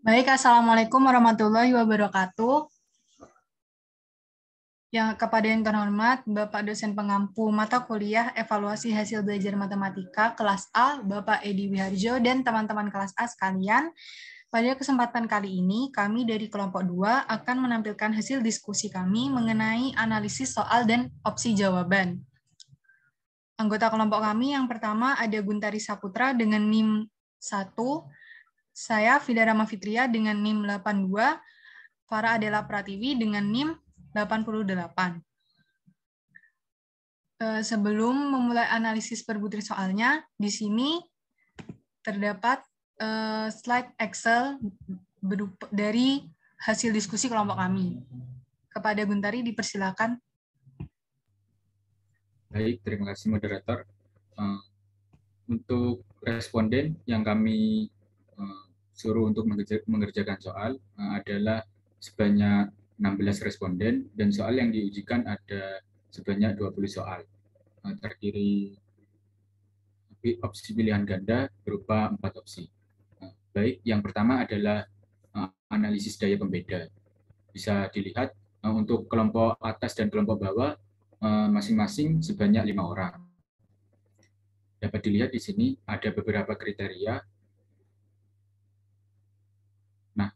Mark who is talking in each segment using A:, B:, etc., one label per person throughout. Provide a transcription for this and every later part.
A: Baik, Assalamualaikum warahmatullahi wabarakatuh. Kepada yang terhormat, Bapak dosen pengampu mata kuliah evaluasi hasil belajar matematika kelas A, Bapak Edi Wiharjo, dan teman-teman kelas A sekalian. Pada kesempatan kali ini, kami dari kelompok 2 akan menampilkan hasil diskusi kami mengenai analisis soal dan opsi jawaban. Anggota kelompok kami yang pertama ada Guntari Saputra dengan NIM 1, saya Fida Rama Fitria dengan NIM 82, Farah Adela Pratiwi dengan NIM 88. Sebelum memulai analisis per butir soalnya, di sini terdapat slide Excel dari hasil diskusi kelompok kami. Kepada Guntari dipersilakan.
B: Baik, terima kasih moderator. Untuk responden yang kami suruh untuk mengerjakan soal adalah sebanyak 16 responden, dan soal yang diujikan ada sebanyak 20 soal. Terdiri opsi pilihan ganda berupa 4 opsi. Baik, yang pertama adalah analisis daya pembeda. Bisa dilihat untuk kelompok atas dan kelompok bawah masing-masing sebanyak 5 orang. Dapat dilihat di sini ada beberapa kriteria. Nah,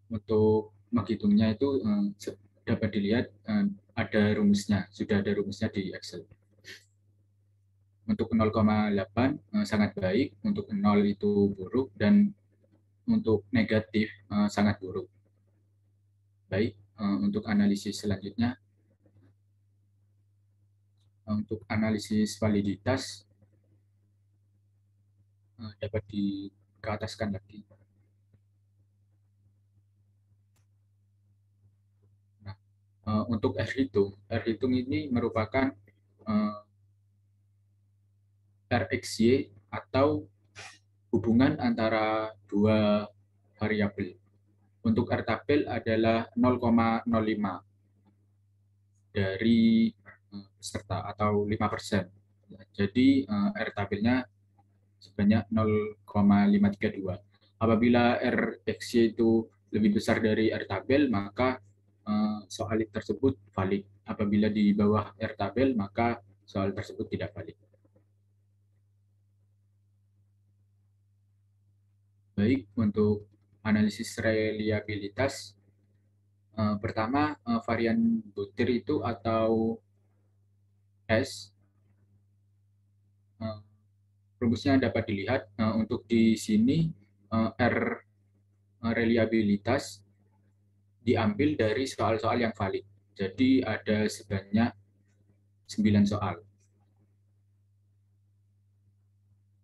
B: untuk menghitungnya itu dapat dilihat ada rumusnya, sudah ada rumusnya di Excel. Untuk 0,8 sangat baik, untuk 0 itu buruk, dan untuk negatif sangat buruk. Baik, untuk analisis selanjutnya, untuk analisis validitas dapat dikeataskan lagi. Nah, untuk R hitung ini merupakan RxY atau hubungan antara dua variabel. Untuk R tabel adalah 0,05 dari peserta atau 5%. Jadi R tabelnya sebanyak 0,532. Apabila RxY itu lebih besar dari R tabel, maka soal tersebut valid. Apabila di bawah R tabel, maka soal tersebut tidak valid. Baik, untuk analisis reliabilitas, pertama varian butir itu atau S, rumusnya dapat dilihat untuk di sini R reliabilitas diambil dari soal-soal yang valid. Jadi ada sebanyak 9 soal.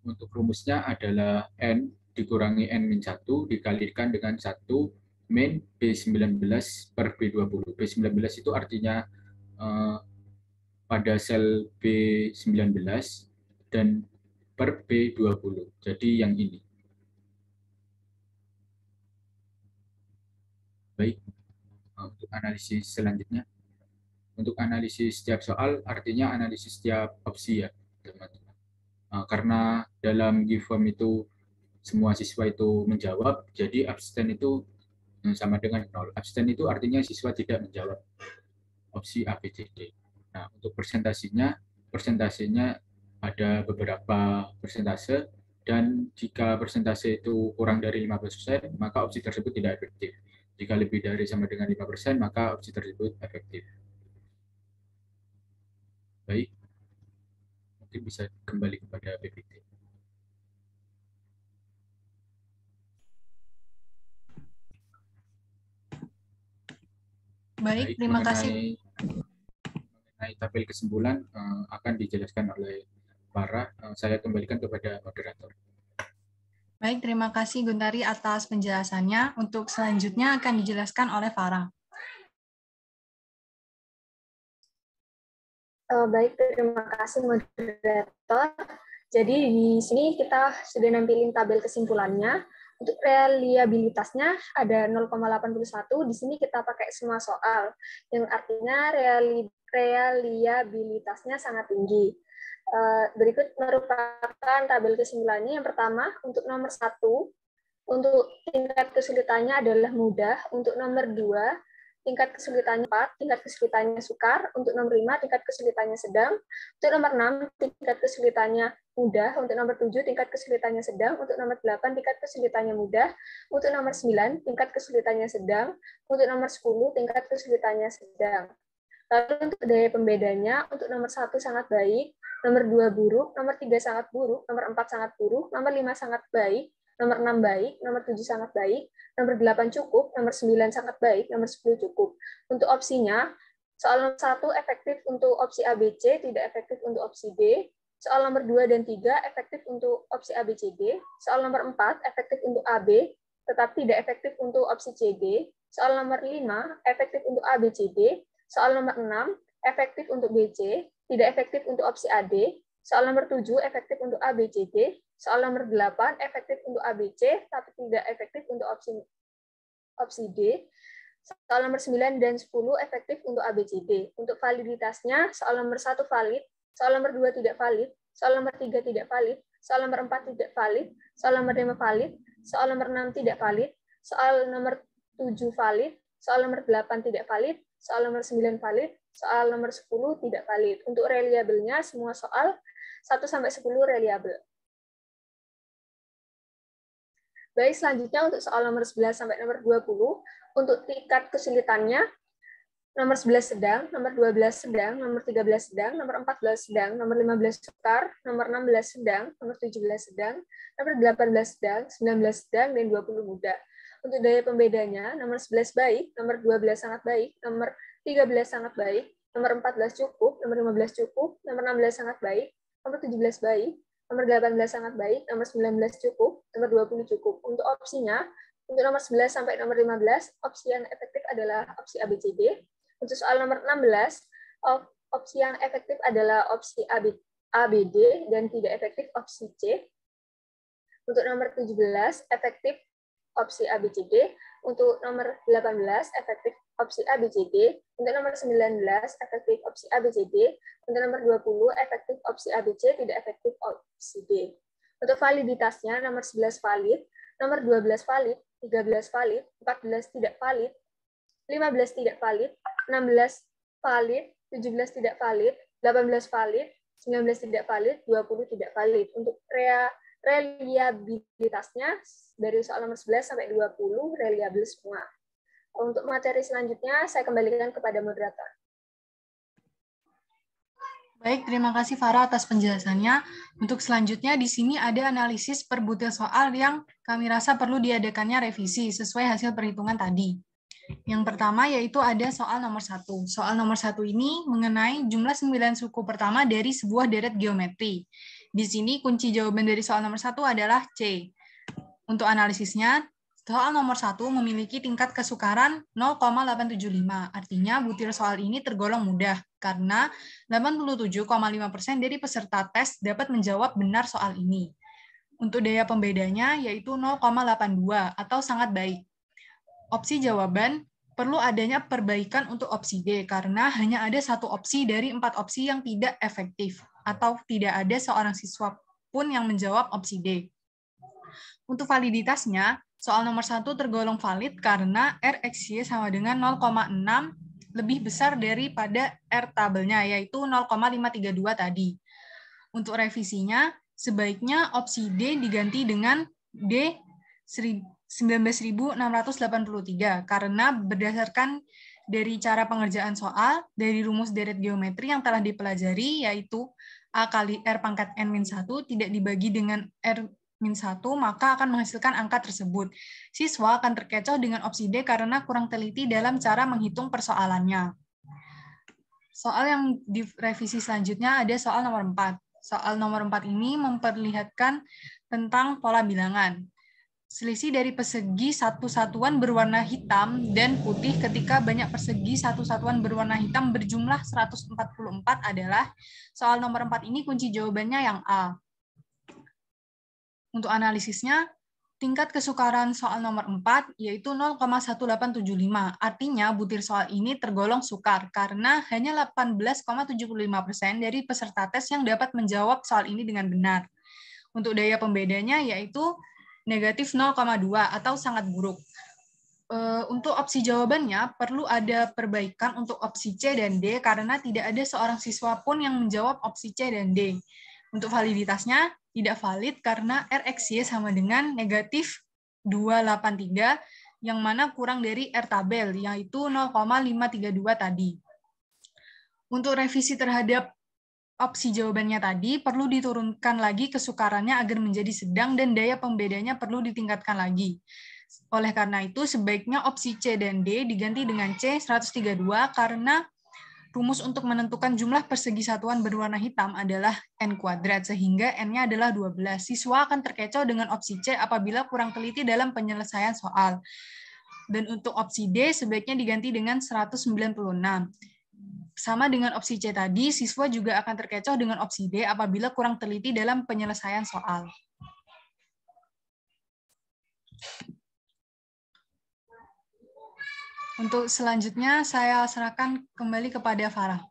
B: Untuk rumusnya adalah N dikurangi N-1 dikalikan dengan 1 min B19 per B20. B19 itu artinya pada sel B19 dan per B20. Jadi yang ini. Baik, untuk analisis selanjutnya. Untuk analisis setiap soal, artinya analisis setiap opsi ya, teman-teman. Karena dalam give form itu semua siswa itu menjawab, jadi abstain itu sama dengan 0. Abstain itu artinya siswa tidak menjawab opsi A, B, C, D. Nah, untuk persentasenya ada beberapa persentase, dan jika persentase itu kurang dari 50%, maka opsi tersebut tidak efektif. Jika lebih dari sama dengan 5%, maka opsi tersebut efektif. Baik, mungkin bisa kembali kepada PPT.
A: Baik, terima kasih.
B: Mengenai tabel kesimpulan akan dijelaskan oleh Farah. Saya kembalikan kepada moderator.
A: Baik, terima kasih Guntari atas penjelasannya. Untuk selanjutnya akan dijelaskan oleh Farah.
C: Baik, terima kasih moderator. Jadi di sini kita sudah nampilin tabel kesimpulannya. Untuk reliabilitasnya ada 0,81. Di sini kita pakai semua soal, yang artinya reliabilitasnya sangat tinggi. Berikut merupakan tabel kesimpulannya. Yang pertama, untuk nomor 1, Untuk tingkat kesulitannya adalah mudah. Untuk nomor 2, tingkat kesulitannya 4, tingkat kesulitannya sukar. Untuk nomor 5, tingkat kesulitannya sedang. Untuk nomor 6, tingkat kesulitannya mudah. Untuk nomor 7, tingkat kesulitannya sedang. Untuk nomor 8, tingkat kesulitannya mudah. Untuk nomor 9, tingkat kesulitannya sedang. Untuk nomor 10, tingkat kesulitannya sedang. Lalu untuk daya pembedanya, untuk nomor 1 sangat baik, nomor 2 buruk, nomor 3 sangat buruk, nomor 4 sangat buruk, nomor 5 sangat baik, nomor 6 baik, nomor 7 sangat baik, nomor 8 cukup, nomor 9 sangat baik, nomor 10 cukup. Untuk opsinya, soal nomor 1 efektif untuk opsi ABC, tidak efektif untuk opsi D. Soal nomor 2 dan 3 efektif untuk opsi ABCD. Soal nomor 4 efektif untuk AB, tetap tidak efektif untuk opsi CD. Soal nomor 5 efektif untuk ABCD. Soal nomor 6 efektif untuk BC, tidak efektif untuk opsi AD. Soal nomor 7 efektif untuk ABCD. Soal nomor 8 efektif untuk ABC, tapi tidak efektif untuk opsi D. Soal nomor 9 dan 10 efektif untuk ABCD. Untuk validitasnya, soal nomor 1 valid, soal nomor 2 tidak valid, soal nomor 3 tidak valid, soal nomor 4 tidak valid, soal nomor 5 valid, soal nomor 6 tidak valid, soal nomor 7 valid, soal nomor 8 tidak valid, soal nomor 9 valid, soal nomor 10 tidak valid. Untuk reliabelnya, semua soal 1-10 reliabel. Baik, selanjutnya untuk soal nomor 11 sampai nomor 20, untuk tingkat kesulitannya, nomor 11 sedang, nomor 12 sedang, nomor 13 sedang, nomor 14 sedang, nomor 15 sukar, nomor 16 sedang, nomor 17 sedang, nomor 18 sedang, 19 sedang, dan 20 mudah. Untuk daya pembedanya, nomor 11 baik, nomor 12 sangat baik, nomor 13 sangat baik, nomor 14 cukup, nomor 15 cukup, nomor 16 sangat baik, nomor 17 baik, nomor 18 sangat baik, nomor 19 cukup, nomor 20 cukup. Untuk opsinya, untuk nomor 11 sampai nomor 15, opsi yang efektif adalah opsi ABCD. Untuk soal nomor 16, opsi yang efektif adalah opsi ABD dan tidak efektif opsi C. Untuk nomor 17, efektif opsi ABCD. Untuk nomor 18, efektif opsi ABCD. Untuk nomor 19, efektif opsi ABCD. Untuk nomor 20, efektif opsi ABC, tidak efektif opsi D. Untuk validitasnya, nomor 11 valid, nomor 12 valid, 13 valid, 14 tidak valid, 15 tidak valid, 16 valid, 17 tidak valid, 18 valid, 19 tidak valid, 20 tidak valid. Untuk reliabilitasnya dari soal nomor 11 sampai 20 reliable semua. Untuk materi selanjutnya saya kembalikan kepada moderator.
A: Baik, terima kasih Farah atas penjelasannya. Untuk selanjutnya di sini ada analisis per butir soal yang kami rasa perlu diadakannya revisi sesuai hasil perhitungan tadi. Yang pertama yaitu ada soal nomor 1. Soal nomor 1 ini mengenai jumlah 9 suku pertama dari sebuah deret geometri. Di sini kunci jawaban dari soal nomor 1 adalah C. Untuk analisisnya, soal nomor 1 memiliki tingkat kesukaran 0,875. Artinya butir soal ini tergolong mudah karena 87,5% dari peserta tes dapat menjawab benar soal ini. Untuk daya pembedanya yaitu 0,82 atau sangat baik. Opsi jawaban, perlu adanya perbaikan untuk opsi D, karena hanya ada satu opsi dari 4 opsi yang tidak efektif, atau tidak ada seorang siswa pun yang menjawab opsi D. Untuk validitasnya, soal nomor 1 tergolong valid karena RXY sama dengan 0,6 lebih besar daripada R tabelnya, yaitu 0,532 tadi. Untuk revisinya, sebaiknya opsi D diganti dengan D 19.683 karena berdasarkan dari cara pengerjaan soal dari rumus deret geometri yang telah dipelajari yaitu A kali R pangkat N-1 tidak dibagi dengan R-1 maka akan menghasilkan angka tersebut. Siswa akan terkecoh dengan opsi D karena kurang teliti dalam cara menghitung persoalannya. Soal yang direvisi selanjutnya ada soal nomor 4. Soal nomor 4 ini memperlihatkan tentang pola bilangan. Selisih dari persegi satu satuan berwarna hitam dan putih ketika banyak persegi satu satuan berwarna hitam berjumlah 144 adalah soal nomor 4 ini kunci jawabannya yang A. Untuk analisisnya, tingkat kesukaran soal nomor 4 yaitu 0,1875. Artinya butir soal ini tergolong sukar karena hanya 18,75% dari peserta tes yang dapat menjawab soal ini dengan benar. Untuk daya pembedanya yaitu negatif 0,2 atau sangat buruk. Untuk opsi jawabannya perlu ada perbaikan untuk opsi C dan D karena tidak ada seorang siswa pun yang menjawab opsi C dan D. Untuk validitasnya tidak valid karena RXY sama dengan negatif 283 yang mana kurang dari R tabel yaitu 0,532 tadi. Untuk revisi terhadap opsi jawabannya tadi perlu diturunkan lagi kesukarannya agar menjadi sedang dan daya pembedanya perlu ditingkatkan lagi. Oleh karena itu, sebaiknya opsi C dan D diganti dengan C 132 karena rumus untuk menentukan jumlah persegi satuan berwarna hitam adalah N kuadrat, sehingga N-nya adalah 12. Siswa akan terkecoh dengan opsi C apabila kurang teliti dalam penyelesaian soal. Dan untuk opsi D sebaiknya diganti dengan 196. Sama dengan opsi C tadi, siswa juga akan terkecoh dengan opsi D apabila kurang teliti dalam penyelesaian soal. Untuk selanjutnya, saya serahkan kembali kepada Farah.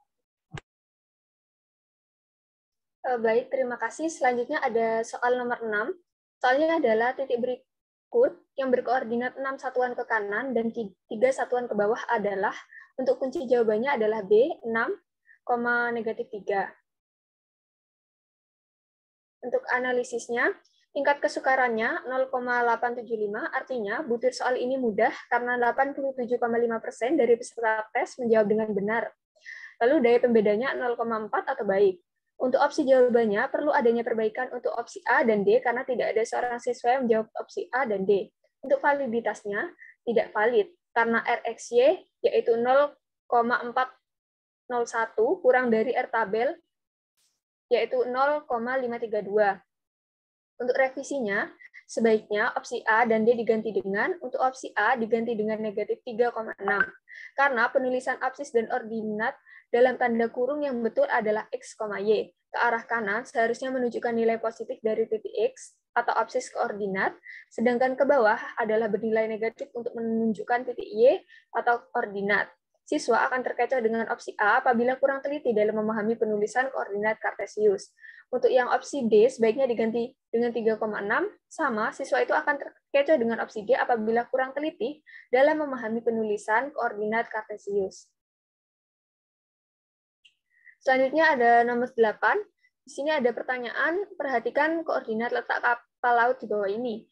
C: Baik, terima kasih. Selanjutnya ada soal nomor 6. Soalnya adalah titik berikut yang berkoordinat 6 satuan ke kanan dan 3 satuan ke bawah adalah, untuk kunci jawabannya adalah B, 6, negatif 3. Untuk analisisnya, tingkat kesukarannya 0,875, artinya butir soal ini mudah karena 87,5% dari peserta tes menjawab dengan benar. Lalu daya pembedanya 0,4 atau baik. Untuk opsi jawabannya perlu adanya perbaikan untuk opsi A dan D karena tidak ada seorang siswa yang menjawab opsi A dan D. Untuk validitasnya tidak valid karena RXY yaitu 0,401 kurang dari R tabel yaitu 0,532. Untuk revisinya, sebaiknya opsi A dan D diganti dengan, untuk opsi A diganti dengan negatif 3,6. Karena penulisan absis dan ordinat dalam tanda kurung yang betul adalah X, Y. Ke arah kanan seharusnya menunjukkan nilai positif dari titik X atau absis koordinat, sedangkan ke bawah adalah bernilai negatif untuk menunjukkan titik Y atau koordinat. Siswa akan terkecoh dengan opsi A apabila kurang teliti dalam memahami penulisan koordinat Kartesius. Untuk yang opsi D sebaiknya diganti dengan 3,6, sama siswa itu akan terkecoh dengan opsi D apabila kurang teliti dalam memahami penulisan koordinat Kartesius. Selanjutnya ada nomor 8. Di sini ada pertanyaan, perhatikan koordinat letak kapal laut di bawah ini.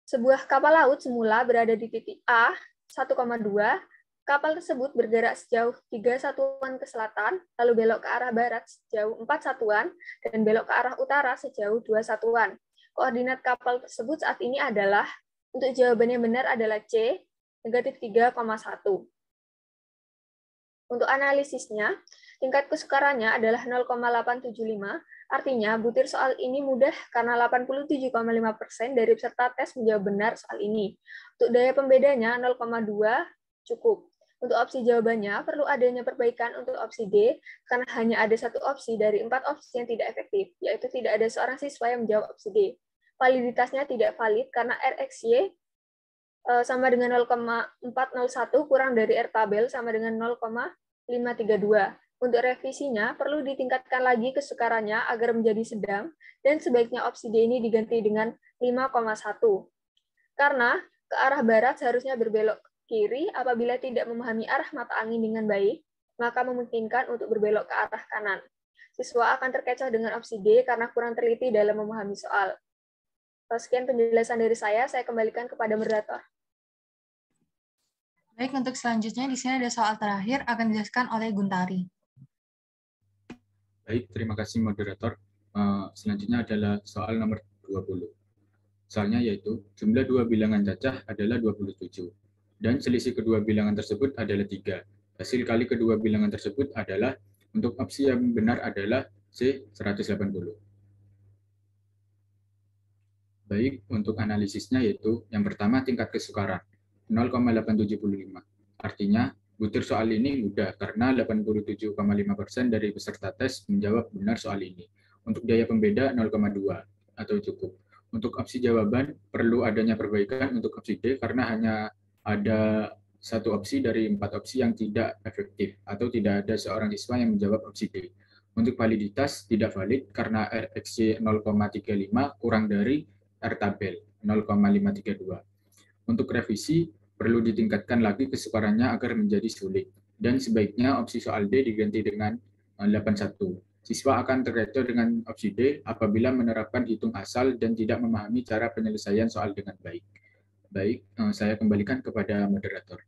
C: Sebuah kapal laut semula berada di titik A, 1,2, kapal tersebut bergerak sejauh 3 satuan ke selatan, lalu belok ke arah barat sejauh 4 satuan, dan belok ke arah utara sejauh 2 satuan. Koordinat kapal tersebut saat ini adalah, untuk jawaban yang benar adalah C, negatif 3,1. Untuk analisisnya, tingkat kesukarannya adalah 0,875, artinya butir soal ini mudah karena 87,5% dari peserta tes menjawab benar soal ini. Untuk daya pembedanya 0,2 cukup. Untuk opsi jawabannya, perlu adanya perbaikan untuk opsi D, karena hanya ada satu opsi dari 4 opsi yang tidak efektif, yaitu tidak ada seorang siswa yang menjawab opsi D. Validitasnya tidak valid karena RXY sama dengan 0,401 kurang dari R tabel sama dengan 0,532. Untuk revisinya, perlu ditingkatkan lagi kesukarannya agar menjadi sedang, dan sebaiknya opsi D ini diganti dengan 5,1. Karena ke arah barat seharusnya berbelok kiri apabila tidak memahami arah mata angin dengan baik, maka memungkinkan untuk berbelok ke arah kanan. Siswa akan terkecoh dengan opsi D karena kurang teliti dalam memahami soal. Sekian penjelasan dari saya kembalikan kepada moderator.
A: Baik, untuk selanjutnya di sini ada soal terakhir akan dijelaskan oleh Guntari.
B: Baik, terima kasih moderator. Selanjutnya adalah soal nomor 20. Soalnya yaitu jumlah dua bilangan cacah adalah 27 dan selisih kedua bilangan tersebut adalah 3. Hasil kali kedua bilangan tersebut adalah, untuk opsi yang benar adalah C 180. Baik, untuk analisisnya yaitu yang pertama tingkat kesukaran 0,875. Artinya butir soal ini mudah karena 87,5% dari peserta tes menjawab benar soal ini. Untuk daya pembeda 0,2 atau cukup. Untuk opsi jawaban perlu adanya perbaikan untuk opsi D karena hanya ada satu opsi dari 4 opsi yang tidak efektif atau tidak ada seorang siswa yang menjawab opsi D. Untuk validitas tidak valid karena RXY 0,35 kurang dari R tabel 0,532. Untuk revisi, perlu ditingkatkan lagi kesukarannya agar menjadi sulit. Dan sebaiknya opsi soal D diganti dengan 81. Siswa akan terkecoh dengan opsi D apabila menerapkan hitung asal dan tidak memahami cara penyelesaian soal dengan baik. Baik, saya kembalikan kepada moderator.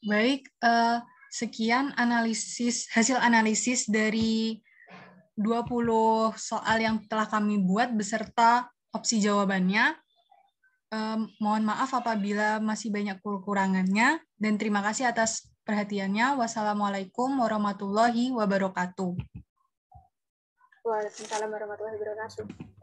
A: Baik, sekian hasil analisis dari 20 soal yang telah kami buat beserta opsi jawabannya. Mohon maaf apabila masih banyak kekurangannya, dan terima kasih atas perhatiannya. Wassalamualaikum warahmatullahi wabarakatuh.
C: Waalaikumsalam warahmatullahi wabarakatuh.